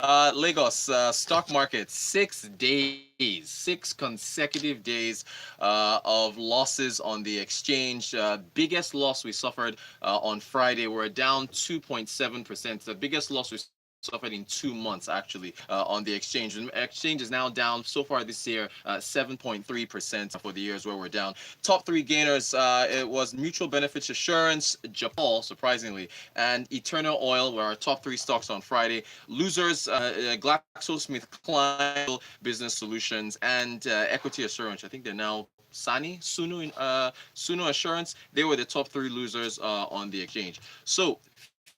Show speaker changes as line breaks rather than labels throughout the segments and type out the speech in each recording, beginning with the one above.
Lagos stock market, 6 days, 6 consecutive days of losses on the exchange. Biggest loss we suffered on Friday. We're down 2.7%. The biggest loss we suffered in 2 months, actually, on the exchange. The exchange is now down so far this year, 7.3% for the years where we're down. Top three gainers, it was Mutual Benefits Assurance, Japan, surprisingly, and Eternal Oil were our top three stocks on Friday. Losers, GlaxoSmithKline, Business Solutions, and Equity Assurance. I think they're now Suno Assurance. They were the top three losers on the exchange. So,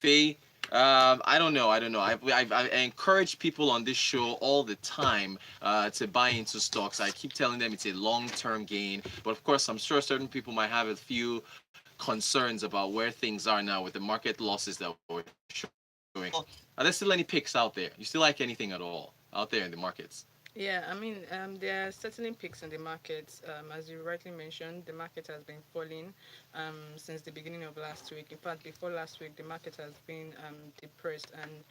Faye, I don't know. I encourage people on this show all the time to buy into stocks. I keep telling them it's a long-term gain, but of course, I'm sure certain people might have a few concerns about where things are now with the market losses that we're showing. Are there still any picks out there? You still like anything at all out there in the markets?
Yeah, I mean, there are certainly peaks in the market. As you rightly mentioned, the market has been falling since the beginning of last week. In fact, before last week, the market has been depressed, and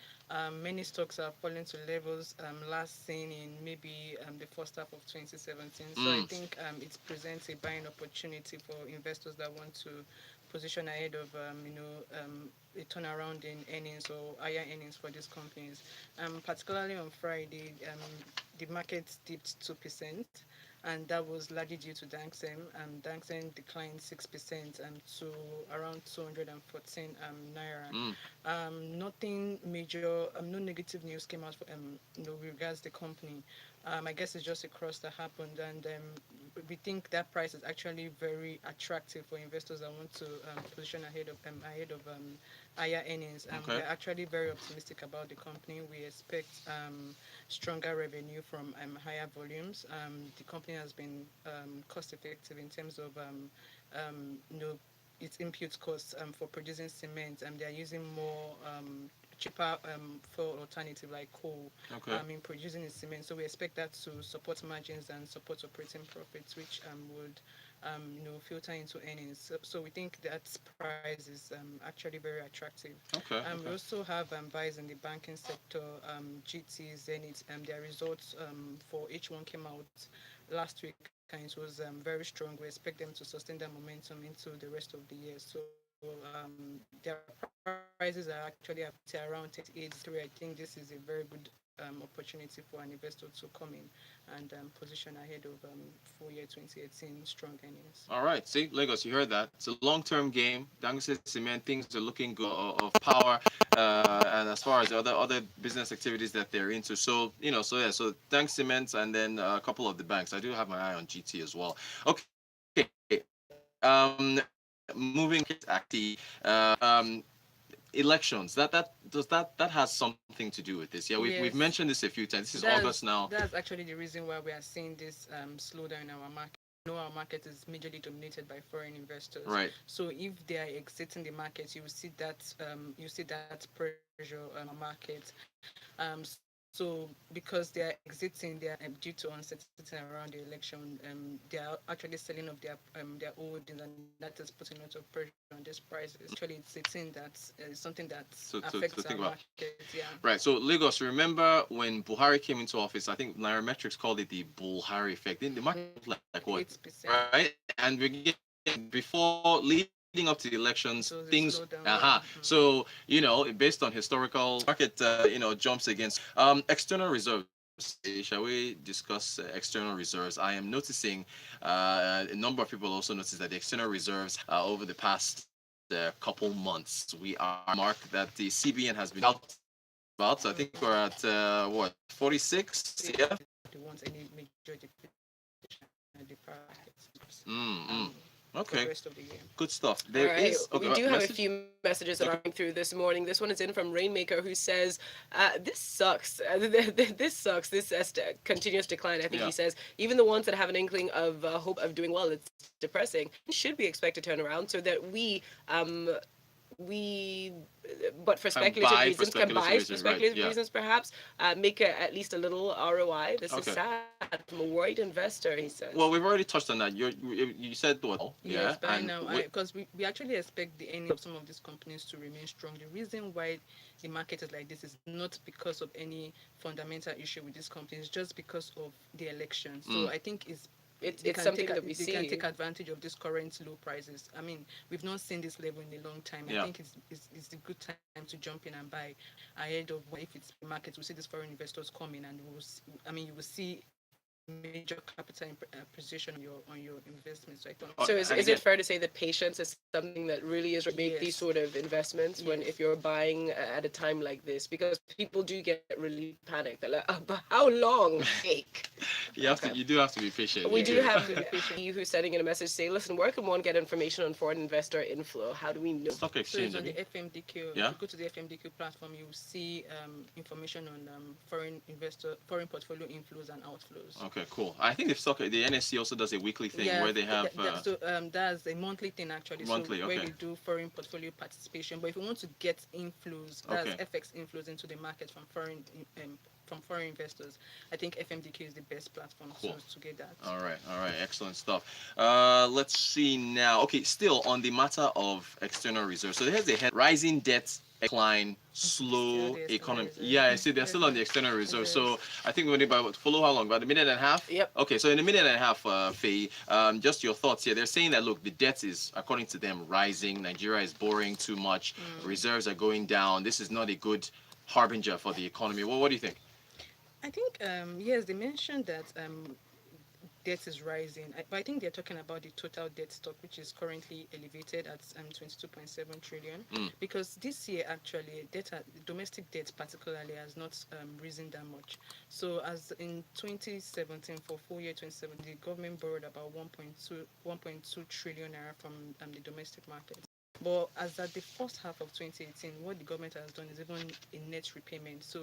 many stocks are falling to levels last seen in maybe the first half of 2017. So I
Mm.
think it presents a buying opportunity for investors that want to position ahead of a turnaround in earnings or higher earnings for these companies. Particularly on Friday, the market dipped 2%, and that was largely due to Danksem. Danksem declined 6% to around 214 naira.
Mm.
Nothing major, no negative news came out for regards the company. I guess it's just a cross that happened, and we think that price is actually very attractive for investors that want to position ahead of higher earnings.
Okay.
We're actually very optimistic about the company. We expect stronger revenue from higher volumes. The company has been cost effective in terms of its input costs for producing cement, and they are using more cheaper for alternative like coal
Okay.
in producing the cement. So we expect that to support margins and support operating profits, which would filter into earnings. So we think that price is actually very attractive.
Okay.
We
Okay.
also have buys in the banking sector, GT, Zenith, their results for H1 came out last week, and it was very strong. We expect them to sustain that momentum into the rest of the year. So their prices are actually at around 38.3. I think this is a very good opportunity for an investor to come in and position ahead of full year 2018 strong earnings.
All right. See, Lagos, you heard that. It's a long-term game. Dangote Cement, things are looking good of power, and as far as other business activities that they're into. So so yeah. So Dank Cement, and then a couple of the banks. I do have my eye on GT as well. Okay. Moving activity. Elections. That has something to do with this. Yeah, we've mentioned
Yes,
this a few times. This is August
that's
now.
that's actually the reason why we are seeing this slowdown in our market. Know our market is majorly dominated by foreign investors.
Right.
So if they are exiting the market, you see that pressure on our market. So because they are exiting, they are due to uncertainty around the election. They are actually selling off their holdings, and that is putting a lot of pressure on these prices. Actually, it's a thing that something that affects our
To think about.
market. Yeah,
Right. So Lagos, remember when Buhari came into office? I think Nairametrics called it the Buhari effect. The market was like what,
8%.
right? And before leading up to the elections,
It was
things.
a slowdown. Yeah.
So based on historical market, jumps against. External reserves. Shall we discuss external reserves? I am noticing a number of people also notice that the external reserves over the past couple months, we are mark that the CBN has been out about. So I think we're at what, 46?
They
Yeah.
don't want any major depreciation in the market
Mm-hmm.
for the rest of
Okay.
the year.
Good stuff.
All
There
right,
is
we
okay.
do have a
Message.
few messages that are
Okay.
coming through this morning. This one is in from Rainmaker, who says, "This sucks. This sucks. This continuous decline." I think
Yeah.
he says even the ones that have an inkling of hope of doing well, it's depressing. Should we expect a turnaround so that we we, but for
Can
speculative
buy for
reasons, can
speculative
buy for
reasons, right?
speculative
Yeah.
reasons, perhaps make at least a little ROI. This is
Okay.
sad from a worried investor, he says.
Well, we've already touched on that. You said what? Yeah,
Yes, by
and
now, because we actually expect the earnings of some of these companies to remain strong. The reason why the market is like this is not because of any fundamental issue with these companies, just because of the election. So I think
It's something that we
they can
see.
take advantage of these current low prices. I mean, we've not seen this level in a long time. I
Yeah.
think it's a good time to jump in and buy ahead of when if it's the market. We see these foreign investors coming, and I mean, you will see major capital appreciation on your investments. So I thought,
So
and
is
again,
it fair to say that patience is something that really is make these
Yes.
sort of investments when
Yes.
if you're buying at a time like this? Because people do get really panicked. They're like, oh, but how long? Fake. Okay.
you do have to be patient.
We
You
do
do.
have you who's sending in a message saying, listen, where can one get information on foreign investor inflow? How do we know?
Stock
so it's
exchange.
on the
Abi?
FMDQ.
Yeah?
If you go to the FMDQ platform, you will see information on foreign portfolio inflows and outflows.
Okay, cool. I think the NSC also does a weekly thing where they have
that's a monthly thing actually.
monthly.
So where
Okay.
they do foreign portfolio participation. But if you want to get inflows, that's
Okay.
FX inflows into the market from foreign investors, I think FMDQ is the best platform
Cool.
to get that.
All right, excellent stuff. Let's see now. Okay, still on the matter of external reserves. So here's the head: rising debt, decline,
Still
slow
the external
economy.
reserve.
Yeah, I see they're still on the external reserve. So I think we're only about follow how long? About a minute and a half.
Yep.
Okay, so in a minute and a half, Faye, just your thoughts here. They're saying that look, the debt is, according to them, rising. Nigeria is borrowing too much. Reserves are going down. This is not a good harbinger for the economy. Well, what do you think?
I think yes, they mentioned that debt is rising, but I think they're talking about the total debt stock, which is currently elevated at 22.7 trillion. Because this year actually, domestic debt particularly has not risen that much. So as in 2017, for full year 2017, the government borrowed about 1.2 trillion naira from the domestic market. But as at the first half of 2018, what the government has done is even a net repayment. So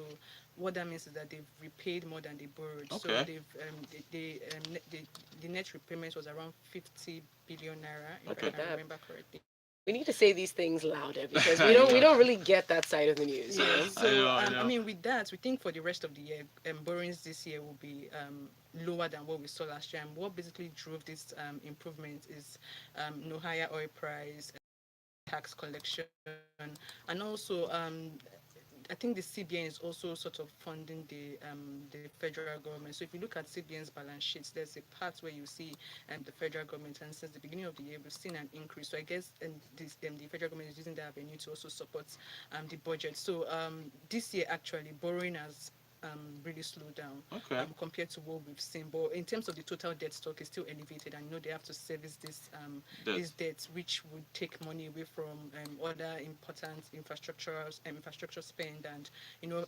what that means is that they've repaid more than they borrowed. So
Okay.
the net repayment was around 50 billion naira, if
Okay.
I can remember correctly.
We need to say these things louder because we don't really get that side of the news. You know?
Yes. So
I know.
I mean, with that, we think for the rest of the year, borrowings this year will be lower than what we saw last year. And what basically drove this improvement is no higher oil price, tax collection, and also I think the CBN is also sort of funding the federal government. So if you look at CBN's balance sheets, there's a part where you see the federal government, and since the beginning of the year, we've seen an increase. So I guess the federal government is using that avenue to also support the budget. So this year, actually, borrowing has really slowed down
Okay.
compared to what we've seen. But in terms of the total debt stock, is still elevated, and they have to service
Debt.
this debt, which would take money away from other important infrastructure spend, and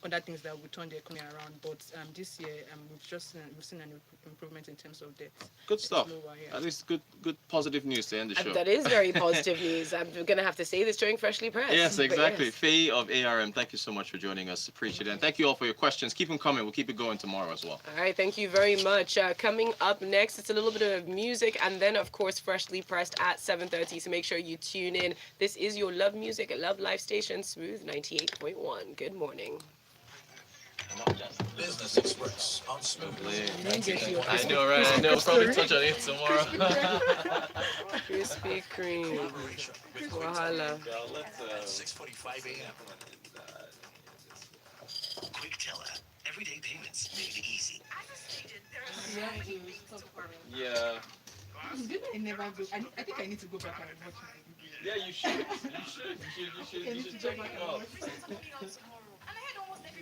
other things that would turn the economy around. But this year, we've seen an improvement in terms of debt.
Good
It's
stuff.
lower, yeah.
At least good positive news to end the show.
That is very positive news. I'm going to have to say this during Freshly Pressed.
Yes,
but
exactly.
yes.
Faye of ARM, thank you so much for joining us. Appreciate it. And thank you all for your questions. Keep them coming. We'll keep it going tomorrow as well.
All right, thank you very much. Coming up next, it's a little bit of music, and then, of course, Freshly Pressed at 7:30. So make sure you tune in. This is your Love Music, Love Life station, Smooth 98.1. Good morning.
Business Express on Smooth.
I know, right? I know. We'll probably touch on it tomorrow.
Krispy Kreme. Wahala.
At 6:45 a.m. Quick Teller. Everyday payments made easy.
Yeah.
I never go. I think I need to go back and watch my video.
Yeah, you should. You should check it out.